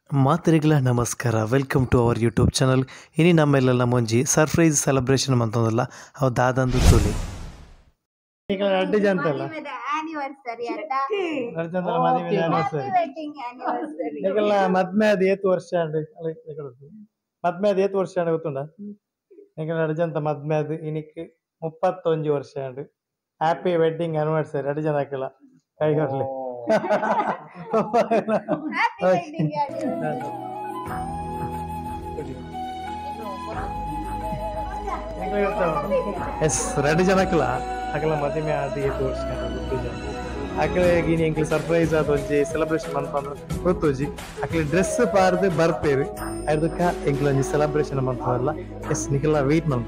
ಮಾತರಿಗಳ ನಮಸ್ಕಾರ, welcome to our YouTube channel. ಇನಿ ನಮ್ಮೆಲ್ಲ ಒಂಜಿ ಸರ್ಪ್ರೈಸ್ ಸೆಲೆಬ್ರೇಷನ್ ಮಂತಂದಲ್ಲ ಅವು ದಾದಂದು ತೋಲಿ ಈಗ ಅಡ್ಡಿ ಜಂತಲ್ಲ ಈಗೆಲ್ಲ ಮದ್ಮೆ ಅದು ಏತ್ ವರ್ಷ ಮದ್ಮೆ ಅದು ಏತ್ ವರ್ಷ ಗೊತ್ತುಂಡ ಈಗ ಅಡ್ಜಂತ ಮದ್ಮೆ ಅದು ಇನಿಕ್ 31 ವರ್ಷ ಹ್ಯಾಪಿ ವೆಡ್ಡಿಂಗ್ ಆನಿವರ್ಸರಿ ಅಡ್ಡಿ ಜನ ಹಾಕಿಲ್ಲ ಕೈ ಹೊರ್ಲಿ ಎಸ್ ರೆಡಿ ಜನಕ್ಕಲ್ಲ ಅಕಲ ಮದುವೆ ಆದ 7 ವರ್ಷ ಅಕಲೆ ಗೀನಿ ಎಂಕ್ಲೆ ಸರ್ಪ್ರೈಸ್ ಆದ ಒಂಜಿ ಸೆಲೆಬ್ರೇಷನ್ ಮನ್ಪಂದ್ರೆ ಗೊತ್ತೋಜಿ ಅಕಲೆ ಡ್ರೆಸ್ ಪಾರ್ದು ಬರ್ಪೇರು ಅದಕ್ಕ ಎಂಕ್ಲೆ ಒಂಜಿ ಸೆಲೆಬ್ರೇಷನ್ ಮನ್ಪಲ್ಲ ಎಸ್ ನಿಕಲ್ಲ ವೆಯ್ಟ್ ಮನ್ಪ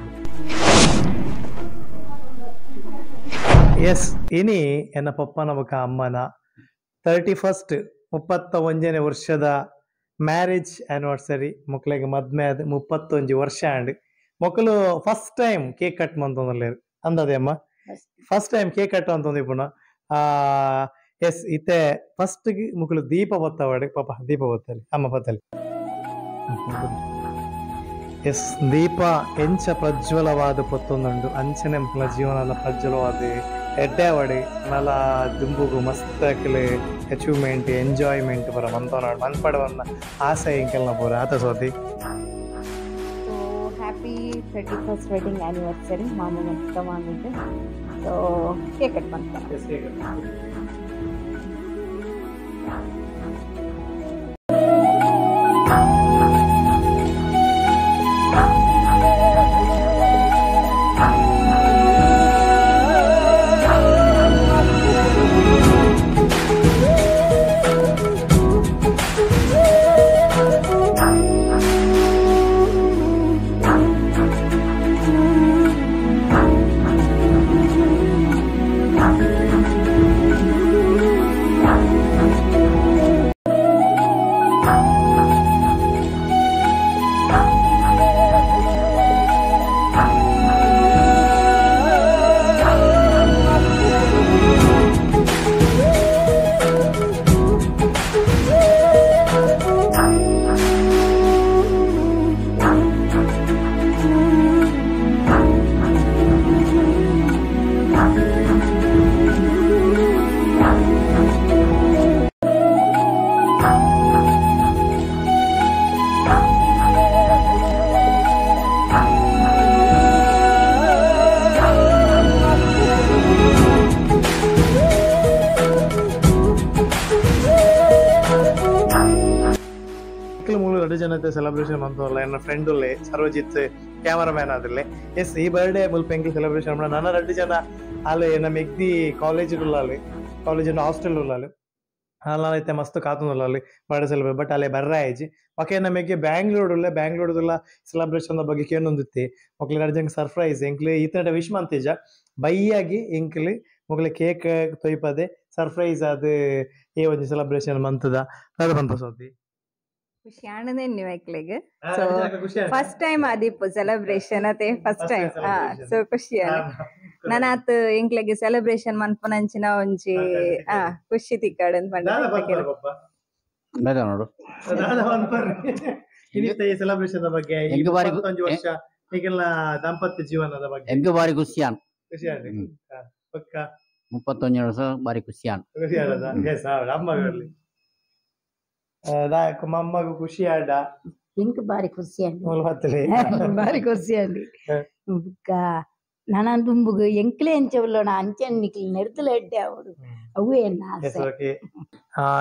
ಎಸ್ ಇನಿ ಎನ್ನ ಪಪ್ಪನ ಬೊಕ ಅಮ್ಮನ 31st 31ನೇ ವರ್ಷದ ಮ್ಯಾರೇಜ್ ಆನಿವರ್ಸರಿ ಮೊಕ್ಲೆಗ್ ಮದ್ಮೆ ಆದ್ 31 ವರ್ಷ ಆಂಡ್ ಮೊಕ್ಕಲು ಫಸ್ಟ್ ಟೈಮ್ ಕೇಕ್ ಕಟ್ ಮಂತೊಂದುಲ್ಲೆರ್ ಅಂದದೆ ಅಮ್ಮ ಫಸ್ಟ್ ಟೈಮ್ ಕೇಕ್ ಕಟ್ ಅಂತಂದಿಪ್ಪುನ ಎಸ್ ಇತ್ತೆ ಫಸ್ಟ್ ಮುಕ್ಕಲು ದೀಪ ಬತ್ತವಾಡೆ ಪಾಪ ದೀಪ ಬತ್ತಲಿ ಅಮ್ಮ ಬತ್ತಲಿ ಎಸ್ ದೀಪ ಎಂಚ ಪ್ರಜ್ವಲವಾದ ಪೊತ್ತೊಂದುಂಡು ಅಂಚನೆ ಮಕ್ಕಳ ಜೀವನದ ಪ್ರಜ್ವಲವಾದ ಎಡ್ಡೆವಾಡಿ ನಲ ದುಂಬುಗು ಮಸ್ತ್ ಅಕ್ಲೆ ಅಚೀವ್ಮೆಂಟ್ ಎಂಜಾಯ್ಮೆಂಟ್ ಬರ ಮಂತೋನಾಡು ಮನ್ಪಡವನ್ನ ಆಸೆ ಇಂಕೆಲ್ಲ ಪೂರ ಆತ ಸೋತಿ ಹ್ಯಾಪಿ 31st ವೆಡ್ಡಿಂಗ್ ಆನಿವರ್ಸರಿ ಮಾಮೂಲಿ ಅಂತ ಮಾಮಿಗೆ ಸೊ ಕೇಕ್ ಕಟ್ ಮಾಡ್ತಾರೆ. ಜನತೆ ಸೆಲೆಬ್ರೇಷನ್ ಮಂತಲ್ಲ ಎನ್ನ ಫ್ರೆಂಡ್ ಉಲ್ಲೆ ಸರ್ವಜಿತ್ ಕ್ಯಾಮರಾಮ್ಯಾನ್ ಆದಿಲ್ಲೆ ಎಸ್ ಈ ಬರ್ಡೇ ಮುಲ್ಪ ಎಂಕ್ಲು ಸೆಲೆಬ್ರೇಷನ್ ಮಾಡ ನನ್ನ 2 ಜನ ಅಲ್ಲಿ ನಮ್ಮ ಎಗ್ದಿ ಕಾಲೇಜ್ ಉಳ್ಳಾಲಿ ಕಾಲೇಜ್ ಹಾಸ್ಟೆಲ್ ಉಳ್ಳಾಲಿ ಅಲ್ಲೈತೆ ಮಸ್ತ್ ಕಾತುಂದುಲ್ಲಾಲಿ ಬರ್ಡೇ ಸೆಲೆಬ್ರೇಟ್ ಬಟ್ ಅಲ್ಲೇ ಬರ್ರಾಯಜಿ ಓಕೆ ನಮಗೆ ಬ್ಯಾಂಗ್ಳೂರ್ದುಲ್ಲ ಸೆಲೆಬ್ರೇಷನ್ ಬಗ್ಗೆ ಕೇನೊಂದಿತ್ತಿ ಮಕ್ಳು 2 ಜನ ಸರ್ಪ್ರೈಸ್ ಎಂಕ್ಲು ಈತನ ವಿಶ್ ಮಂತೇಜ ಬೈಯಾಗಿ ಎಂಕ್ಲು ಮಕ್ಳು ಕೇಕ್ ತೊಯ್ಪದೆ ಸರ್ಪ್ರೈಸ್ ಅದು ಏ ಒಂಜಿ ಸೆಲೆಬ್ರೇಷನ್ ಮಂತದ ಅದು ಬಂತ ಸೋತಿ ಖುಷಿ ಆಣದೆ ನೀವೈಕ್ಲೆಗ್ ಸೊ ಫಸ್ಟ್ ಟೈಮ್ ಆದಿಪ್ಪು ಸೆಲೆಬ್ರೇಷನ್ ಅತೆ ಫಸ್ಟ್ ಟೈಮ್ ಸೊ ಖುಷಿ ನಾನು ಆತ್ ಎಂಕ್ಲೆಗ್ ಸೆಲೆಬ್ರೇಷನ್ ಮನ್ಪುನಂಚಿನ ಒಂಜಿ ಖುಷಿ ತಿಕ್ಕಾಡ್ ಅಂತ ನೋಡು ಸೆಲೆಬ್ರೇಷನ್ ಬಗ್ಗೆ 21 ವರ್ಷ ಈಗೆಲ್ಲ ದಾಂಪತ್ಯ ಜೀವನದ ಬಗ್ಗೆ ಎಂಗ್ ಬಾರಿ ಖುಷಿಯಾನ್ ಖುಷಿ ಆಗಿ 31 ವರ್ಷ ಬಾರಿ ಖುಷಿಯಾನ್ ಖುಷಿ ಆಡದ ಎಸ್ ಅಮ್ಮಗಲ್ಲಿ ಮಮ್ಮಗೂ ಖುಷಿ ಆಡ ಇಂಕ್ ಬಾರಿ ಖುಷಿ ಅಂಡಿ ಬಾರಿ ಖುಷಿ ಅಂಡಿ ನಾನು ದುಂಬುಗು ಎಂಕ್ಲೆ ಎಂಚ ಉಳ್ಳೋಣ ಅಂಚನ್ ನಿಕ್ಲಿ ನೆರ್ತಲ ಎಡ್ಡೆ ಅವಡು ಅವೇ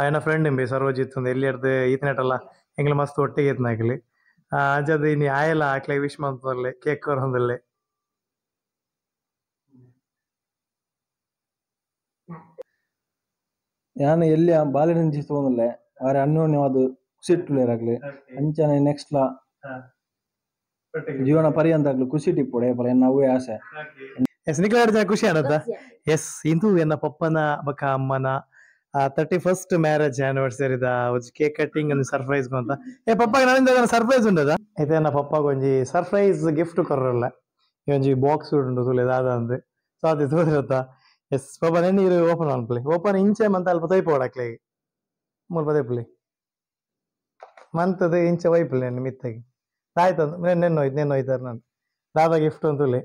ಎನ್ನ ಫ್ರೆಂಡ್ ಎಂಬಿ ಸರ್ವಜಿತ್ ಒಂದು ಎಲ್ಲಿ ಇರ್ದು ಈತನೆಟಲ್ಲ ಎಂಗ್ಲ ಮಸ್ತ್ ಒಟ್ಟಿಗೆ ಇತ್ತು ನಾಕಲಿ ಅಂಚದ ಇನ್ನು ಆಯಲ್ಲ ಆಕ್ಲೆ ವಿಶ್ ಮಂತಲ್ಲೇ ಕೇಕ್ ಕೊರೊಂದಲ್ಲೇ ನಾನು ಎಲ್ಲಿ ಬಾಲ್ಯನಿಂದ ತಗೊಂಡಲ್ಲೇ ಅವರ ಅನ್ಯೋನ್ಯವಾದ ಖುಷಿ ಇಟ್ಟುಲೇರಾಗ್ಲಿ ಅಂಚನೆ ನೆಕ್ಸ್ಟ್ ಜೀವನ ಪರ್ಯಂತ ಆಗ್ಲಿ ಖುಷಿ ಟಿಪ್ಪುಡೆ ಅವೇ ಆಸೆ ಎಸ್ ನಿಖಲ ಖುಷಿ ಆಡತ್ತ ಎಸ್ ಇಂದು ಎನ್ನ ಪಪ್ಪನ ಬಕ ಅಮ್ಮನ 31st ಮ್ಯಾರೇಜ್ ಆನಿವರ್ಸರಿದ ಕೇಕ್ ಕಟ್ಟಿಂಗ್ ಒಂದು ಸರ್ಪ್ರೈಸ್ ಅಂತ ಪಪ್ಪಾಗ ನನ್ನಿಂದ ಸರ್ಪ್ರೈಸ್ ಉಂಟದ ಐತೆ ನನ್ನ ಪಪ್ಪಾಗ ಒಂಜಿ ಸರ್ಪ್ರೈಸ್ ಗಿಫ್ಟ್ ಕೊರಲ್ಲ ಈ ಒಂಜಿ ಬಾಕ್ಸ್ ಉಂಟು ತುಳಿದಾದ ಅಂದ್ ಸೊ ಅದು ತೋದಿರತ್ತ ಎಸ್ ಪಾಪ ನೆನ್ನೀರು ಓಪನ್ ಅನ್ಪ್ಲಿ ಓಪನ್ ಇಂಚೆ ಮಂತ ಅಲ್ಪ ತೈಪೋಡಕ್ಲೆ ಮುಲ್ಪ ತೈಪ್ಲಿ ಮಂತದ ಇಂಚ ವೈಪಲ್ ನಾನು ಮಿತ್ತಾಗಿ ಆಯ್ತಂದು ನೆನ್ನ ಹೋಯ್ತಾರೆ ನಾನು ದಾದ ಗಿಫ್ಟ್ ಅಂತುಲೆ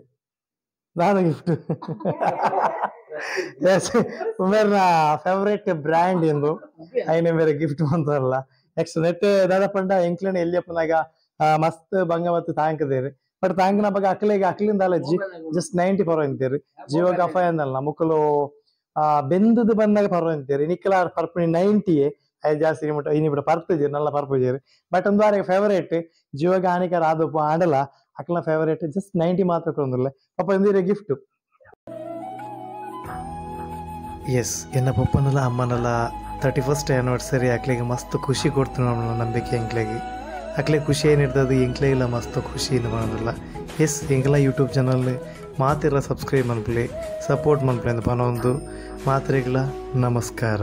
ದಾದ ಗಿಫ್ಟ್ ಎಸ್ ಉಮೇರ್ನ ಫೇವರೇಟ್ ಬ್ರ್ಯಾಂಡ್ ಎಂದು ಐನೆ ಬೇರೆ ಗಿಫ್ಟ್ ಅಂತಲ್ಲ ನೆಕ್ಸ್ಟ್ ನೆಟ್ ದಾದ ಪಂಡ ಎಂಕ್ಲೆನ ಎಲ್ಲಿಯಪ್ಪನಾಗ ಮಸ್ತ್ ಬಂಗ ಮತ್ತು ತಾಂಕದೇರಿ ಬಟ್ ತಾಂಕಿನ ಬಗ್ಗೆ ಅಕ್ಲಿಂದ ಅಲ್ಲ ಜಸ್ಟ್ 90 ಪರ್ವ ಅಂತೀರಿ ಜೀವ ಗಫ ಅಂದಲ್ಲ ಮುಕ್ಕಲು ಬೆಂದದು ಬಂದಾಗ ಪರ್ವ ಅಂತೀರಿ ನಿಕ್ಕಲ ಪರ್ಪಣಿ 90 ಜಾಸ್ತಿ ಇನಿ ಬಿಡ ಪರ್ಪಜೀರಿ ನಲ್ಲ ಪರ್ಪಜೀರಿ ಬಟ್ ಒಂದು ವಾರ ಫೇವರೇಟ್ ಜೀವಗ ಹಾನಿಕರ ಆದ ಆಡಲ್ಲ ಅಕ್ಲ ಫೇವರೇಟ್ ಜಸ್ಟ್ 90 ಮಾತ್ರ ಕೊಂದಿಲ್ಲ ಪಾಪ ಎಂದಿರ ಗಿಫ್ಟ್ ಎಸ್ ಎನ್ನ ಪಪ್ಪನಲ್ಲ ಅಮ್ಮನಲ್ಲ 31st ಆ್ಯನಿವರ್ಸರಿ ಅಕ್ಲಿಗೆ ಮಸ್ತ್ ಖುಷಿ ಕೊಡ್ತೀನಿ ನಮ್ಮ ನಂಬಿಕೆ ಎಂಕ್ಲೆಗೆ ಅಕ್ಲೆ ಖುಷಿ ಏನಿರ್ತದೆ ಎಂಕ್ಲೆಗೆಲ್ಲ ಮಸ್ತ್ ಖುಷಿಯಿಂದ ಮಾಡೋದಿಲ್ಲ ಎಸ್ ಎಂಗೆಲ್ಲ ಯೂಟ್ಯೂಬ್ ಚಾನಲ್ ಮಾತಿರ ಸಬ್ಸ್ಕ್ರೈಬ್ ಮನ್ಪಲಿ ಸಪೋರ್ಟ್ ಮನ್ಪಲಿ ಅಂತ ಪನೊಂದು ಮಾತ್ರೆಗಳ ನಮಸ್ಕಾರ.